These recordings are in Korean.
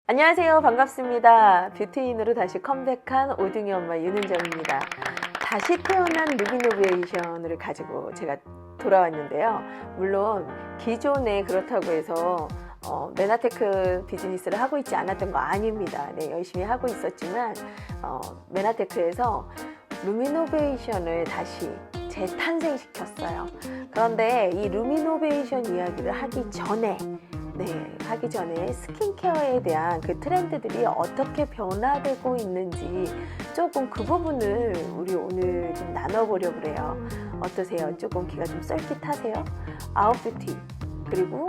안녕하세요. 반갑습니다. 뷰티인으로 다시 컴백한 오둥이 엄마 윤은정입니다. 다시 태어난 루미노베이션을 가지고 제가 돌아왔는데요. 물론 기존에 그렇다고 해서 메나테크 비즈니스를 하고 있지 않았던 거 아닙니다. 네, 열심히 하고 있었지만 메나테크에서 루미노베이션을 다시 재탄생시켰어요. 그런데 이 루미노베이션 이야기를 하기 전에 스킨케어에 대한 그 트렌드들이 어떻게 변화되고 있는지 조금 그 부분을 우리 오늘 좀 나눠보려고 그래요. 어떠세요? 조금 귀가 좀 썰깃하세요? 아웃뷰티, 그리고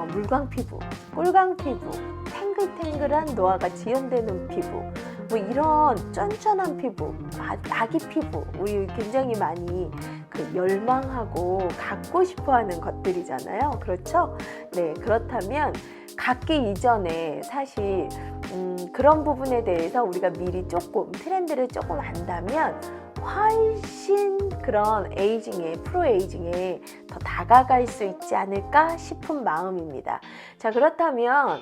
물광 피부, 꿀광 피부, 탱글탱글한 노화가 지연되는 피부, 뭐 이런 쫀쫀한 피부, 아기 피부, 우리 굉장히 많이 열망하고 갖고 싶어하는 것들이잖아요. 그렇죠? 네, 그렇다면 갖기 이전에 사실 그런 부분에 대해서 우리가 미리 조금 트렌드를 조금 안다면 훨씬 그런 프로 에이징에 더 다가갈 수 있지 않을까 싶은 마음입니다. 자, 그렇다면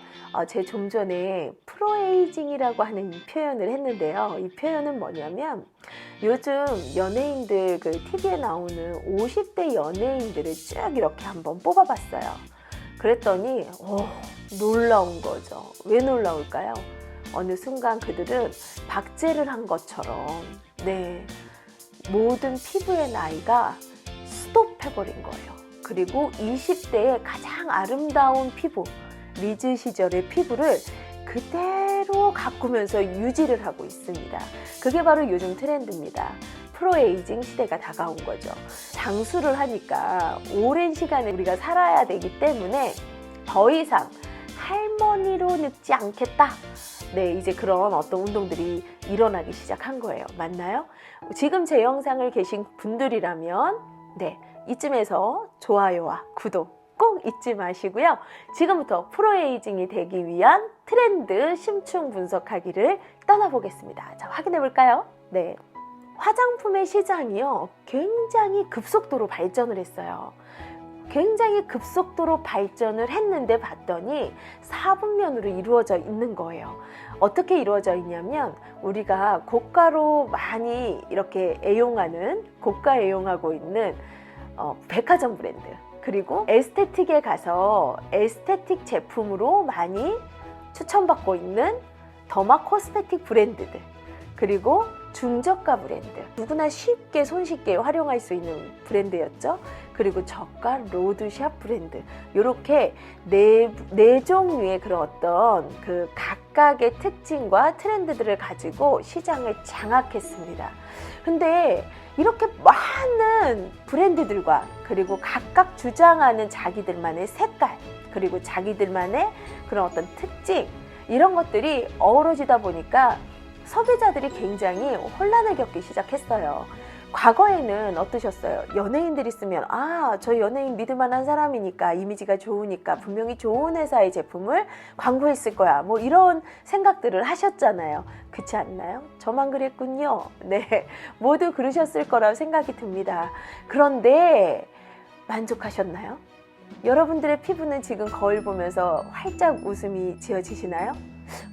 제 좀 전에 프로 에이징이라고 하는 표현을 했는데요. 이 표현은 뭐냐면 요즘 연예인들 TV에 나오는 50대 연예인들을 쭉 이렇게 한번 뽑아봤어요. 그랬더니 놀라운 거죠. 왜 놀라울까요? 어느 순간 그들은 박제를 한 것처럼 모든 피부의 나이가 스톱해버린 거예요. 그리고 20대의 가장 아름다운 피부, 리즈 시절의 피부를 그대로 가꾸면서 유지를 하고 있습니다. 그게 바로 요즘 트렌드입니다. 프로에이징 시대가 다가온 거죠. 장수를 하니까 오랜 시간을 우리가 살아야 되기 때문에 더 이상 할머니로 늙지 않겠다. 네, 이제 그런 어떤 운동들이 일어나기 시작한 거예요. 맞나요? 지금 제 영상을 계신 분들이라면 이쯤에서 좋아요와 구독 꼭 잊지 마시고요. 지금부터 프로에이징이 되기 위한 트렌드 심층 분석하기를 떠나보겠습니다. 자, 확인해 볼까요? 네, 화장품의 시장이요, 굉장히 급속도로 발전을 했어요. 굉장히 급속도로 발전을 했는데 봤더니 4분면으로 이루어져 있는 거예요. 어떻게 이루어져 있냐면 우리가 고가로 많이 이렇게 고가 애용하고 있는 백화점 브랜드, 그리고 에스테틱에 가서 에스테틱 제품으로 많이 추천받고 있는 더마 코스메틱 브랜드들, 그리고 중저가 브랜드, 누구나 쉽게 손쉽게 활용할 수 있는 브랜드였죠. 그리고 저가 로드샵 브랜드, 이렇게 네 종류의 그런 어떤 각각의 특징과 트렌드들을 가지고 시장을 장악했습니다. 근데 이렇게 많은 브랜드들과 그리고 각각 주장하는 자기들만의 색깔, 그리고 자기들만의 그런 어떤 특징, 이런 것들이 어우러지다 보니까 소비자들이 굉장히 혼란을 겪기 시작했어요. 과거에는 어떠셨어요? 연예인들이 쓰면 저 연예인 믿을만한 사람이니까, 이미지가 좋으니까 분명히 좋은 회사의 제품을 광고했을 거야, 뭐 이런 생각들을 하셨잖아요. 그렇지 않나요? 저만 그랬군요. 네, 모두 그러셨을 거라고 생각이 듭니다. 그런데 만족하셨나요? 여러분들의 피부는 지금 거울 보면서 활짝 웃음이 지어지시나요?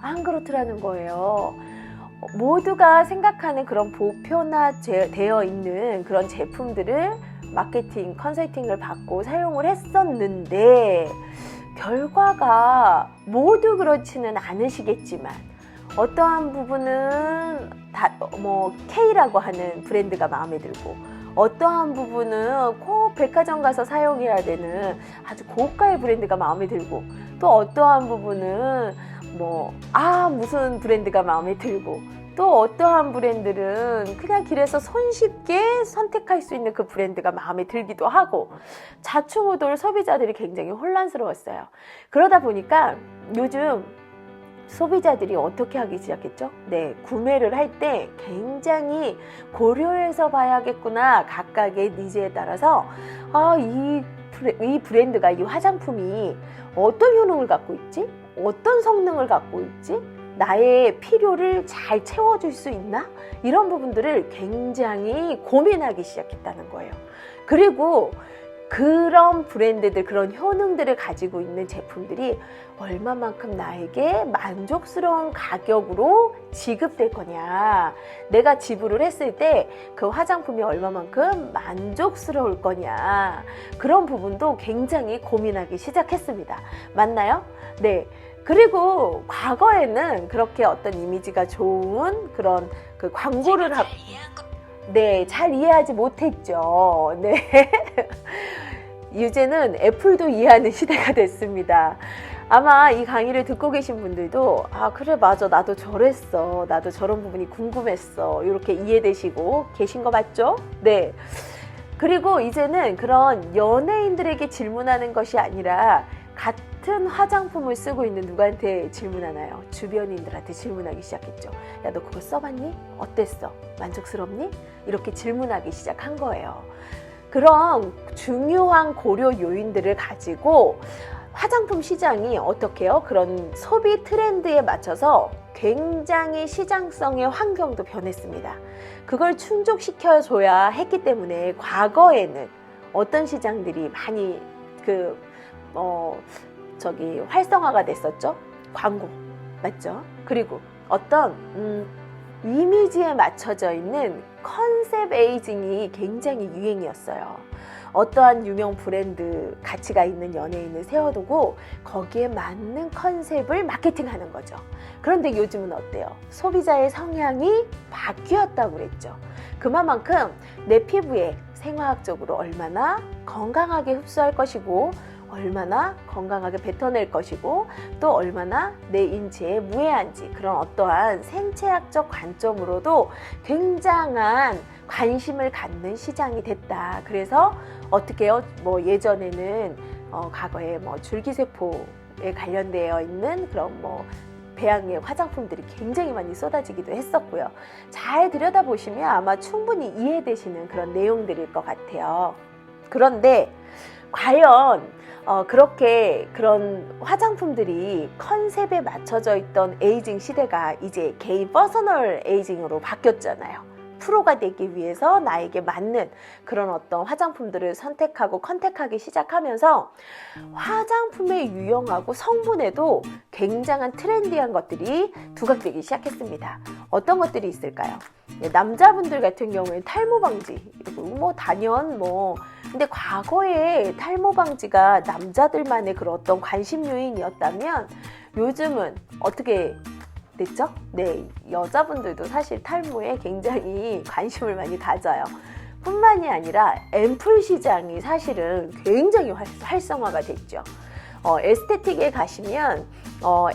안 그렇더라는 거예요. 모두가 생각하는 그런 보편화되어 있는 그런 제품들을 마케팅, 컨설팅을 받고 사용을 했었는데 결과가 모두 그렇지는 않으시겠지만 어떠한 부분은 K라고 하는 브랜드가 마음에 들고, 어떠한 부분은 꼭 백화점 가서 사용해야 되는 아주 고가의 브랜드가 마음에 들고, 또 어떠한 부분은 무슨 브랜드가 마음에 들고, 또 어떠한 브랜드는 그냥 길에서 손쉽게 선택할 수 있는 그 브랜드가 마음에 들기도 하고, 좌충우돌 소비자들이 굉장히 혼란스러웠어요. 그러다 보니까 요즘 소비자들이 어떻게 하기 시작했죠? 네, 구매를 할 때 굉장히 고려해서 봐야겠구나. 각각의 니즈에 따라서 이 브랜드가, 이 화장품이 어떤 효능을 갖고 있지? 어떤 성능을 갖고 있지? 나의 필요를 잘 채워줄 수 있나? 이런 부분들을 굉장히 고민하기 시작했다는 거예요. 그리고 그런 브랜드들, 그런 효능들을 가지고 있는 제품들이 얼마만큼 나에게 만족스러운 가격으로 지급될 거냐, 내가 지불을 했을 때 그 화장품이 얼마만큼 만족스러울 거냐, 그런 부분도 굉장히 고민하기 시작했습니다. 맞나요? 네. 그리고 과거에는 그렇게 어떤 이미지가 좋은 그런 그 광고를 하고, 네, 잘 이해하지 못했죠. 네. 이제는 애플도 이해하는 시대가 됐습니다. 아마 이 강의를 듣고 계신 분들도 아, 그래, 맞아, 나도 저랬어, 나도 저런 부분이 궁금했어, 이렇게 이해되시고 계신 거 맞죠? 네. 그리고 이제는 그런 연예인들에게 질문하는 것이 아니라 같은 화장품을 쓰고 있는 누구한테 질문하나요? 주변인들한테 질문하기 시작했죠. 야, 너 그거 써봤니? 어땠어? 만족스럽니? 이렇게 질문하기 시작한 거예요. 그런 중요한 고려 요인들을 가지고 화장품 시장이 어떻게 해요? 그런 소비 트렌드에 맞춰서 굉장히 시장성의 환경도 변했습니다. 그걸 충족시켜줘야 했기 때문에 과거에는 어떤 시장들이 많이 활성화가 됐었죠? 광고, 맞죠? 그리고 어떤 이미지에 맞춰져 있는 컨셉 에이징이 굉장히 유행이었어요. 어떠한 유명 브랜드 가치가 있는 연예인을 세워두고 거기에 맞는 컨셉을 마케팅하는 거죠. 그런데 요즘은 어때요? 소비자의 성향이 바뀌었다고 그랬죠. 그만큼 내 피부에 생화학적으로 얼마나 건강하게 흡수할 것이고, 얼마나 건강하게 뱉어낼 것이고, 또 얼마나 내 인체에 무해한지, 그런 어떠한 생체학적 관점으로도 굉장한 관심을 갖는 시장이 됐다. 그래서 어떻게 해요? 예전에는 과거에 줄기세포에 관련되어 있는 그런 배양의 화장품들이 굉장히 많이 쏟아지기도 했었고요. 잘 들여다보시면 아마 충분히 이해되시는 그런 내용들일 것 같아요. 그런데 과연 그렇게 그런 화장품들이 컨셉에 맞춰져 있던 에이징 시대가 이제 개인 퍼스널 에이징으로 바뀌었잖아요. 프로가 되기 위해서 나에게 맞는 그런 어떤 화장품들을 선택하고 컨택하기 시작하면서 화장품의 유형하고 성분에도 굉장한 트렌디한 것들이 두각되기 시작했습니다. 어떤 것들이 있을까요? 남자분들 같은 경우에는 탈모 방지, 그리고 단연 근데 과거에 탈모 방지가 남자들만의 그런 어떤 관심 요인이었다면 요즘은 어떻게 됐죠? 네, 여자분들도 사실 탈모에 굉장히 관심을 많이 가져요. 뿐만이 아니라 앰플 시장이 사실은 굉장히 활성화가 됐죠. 에스테틱에 가시면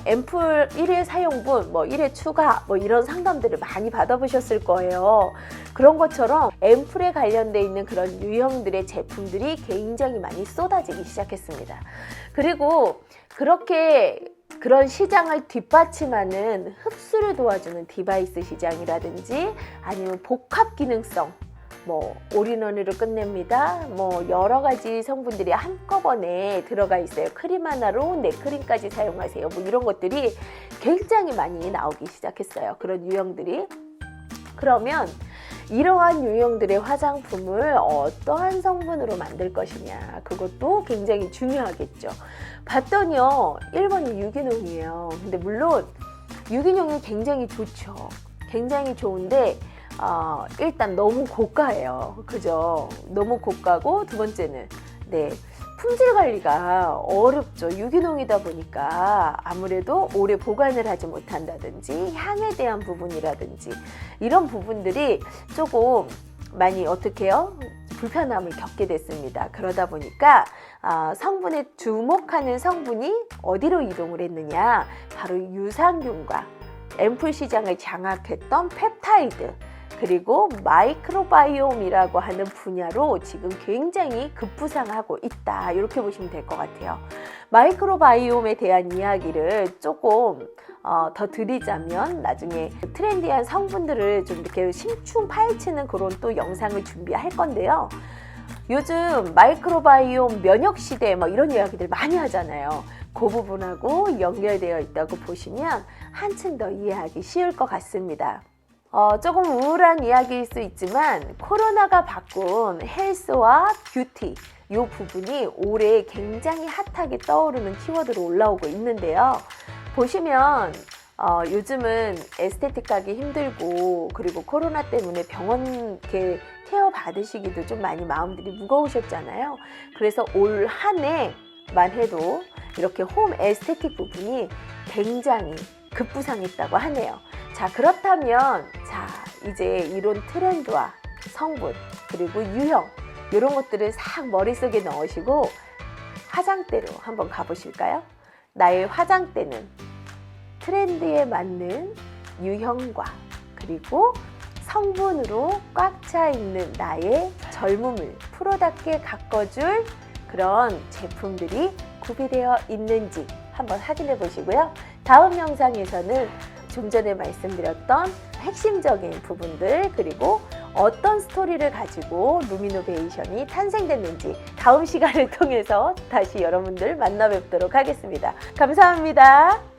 앰플 1회 사용분, 1회 추가 이런 상담들을 많이 받아보셨을 거예요. 그런 것처럼 앰플에 관련돼 있는 그런 유형들의 제품들이 굉장히 많이 쏟아지기 시작했습니다. 그리고 그런 시장을 뒷받침하는 흡수를 도와주는 디바이스 시장이라든지 아니면 복합 기능성, 올인원으로 끝냅니다. 여러 가지 성분들이 한꺼번에 들어가 있어요. 크림 하나로 네크림까지 사용하세요. 이런 것들이 굉장히 많이 나오기 시작했어요. 그런 유형들이. 그러면 이러한 유형들의 화장품을 어떠한 성분으로 만들 것이냐, 그것도 굉장히 중요하겠죠. 봤더니요, 1번이 유기농이에요. 근데 물론 유기농이 굉장히 좋죠. 굉장히 좋은데 일단 너무 고가예요. 그죠? 너무 고가고, 두 번째는 품질 관리가 어렵죠. 유기농이다 보니까 아무래도 오래 보관을 하지 못한다든지 향에 대한 부분이라든지 이런 부분들이 조금 많이 불편함을 겪게 됐습니다. 그러다 보니까 성분에 주목하는 성분이 어디로 이동을 했느냐, 바로 유산균과 앰플 시장을 장악했던 펩타이드, 그리고 마이크로바이옴이라고 하는 분야로 지금 굉장히 급부상하고 있다, 이렇게 보시면 될 것 같아요. 마이크로바이옴에 대한 이야기를 조금 더 드리자면 나중에 트렌디한 성분들을 좀 이렇게 심층 파헤치는 그런 또 영상을 준비할 건데요. 요즘 마이크로바이옴 면역시대 이런 이야기들 많이 하잖아요. 그 부분하고 연결되어 있다고 보시면 한층 더 이해하기 쉬울 것 같습니다. 조금 우울한 이야기일 수 있지만 코로나가 바꾼 헬스와 뷰티, 이 부분이 올해 굉장히 핫하게 떠오르는 키워드로 올라오고 있는데요. 보시면 요즘은 에스테틱 가기 힘들고 그리고 코로나 때문에 병원 이렇게 케어 받으시기도 좀 많이 마음들이 무거우셨잖아요. 그래서 올 한 해만 해도 이렇게 홈 에스테틱 부분이 굉장히 급부상했다고 하네요. 자, 그렇다면 이제 이런 트렌드와 성분 그리고 유형 이런 것들을 싹 머릿속에 넣으시고 화장대로 한번 가보실까요? 나의 화장대는 트렌드에 맞는 유형과 그리고 성분으로 꽉 차 있는 나의 젊음을 프로답게 가꿔줄 그런 제품들이 구비되어 있는지 한번 확인해 보시고요. 다음 영상에서는 좀 전에 말씀드렸던 핵심적인 부분들 그리고 어떤 스토리를 가지고 루미노베이션이 탄생됐는지 다음 시간을 통해서 다시 여러분들 만나 뵙도록 하겠습니다. 감사합니다.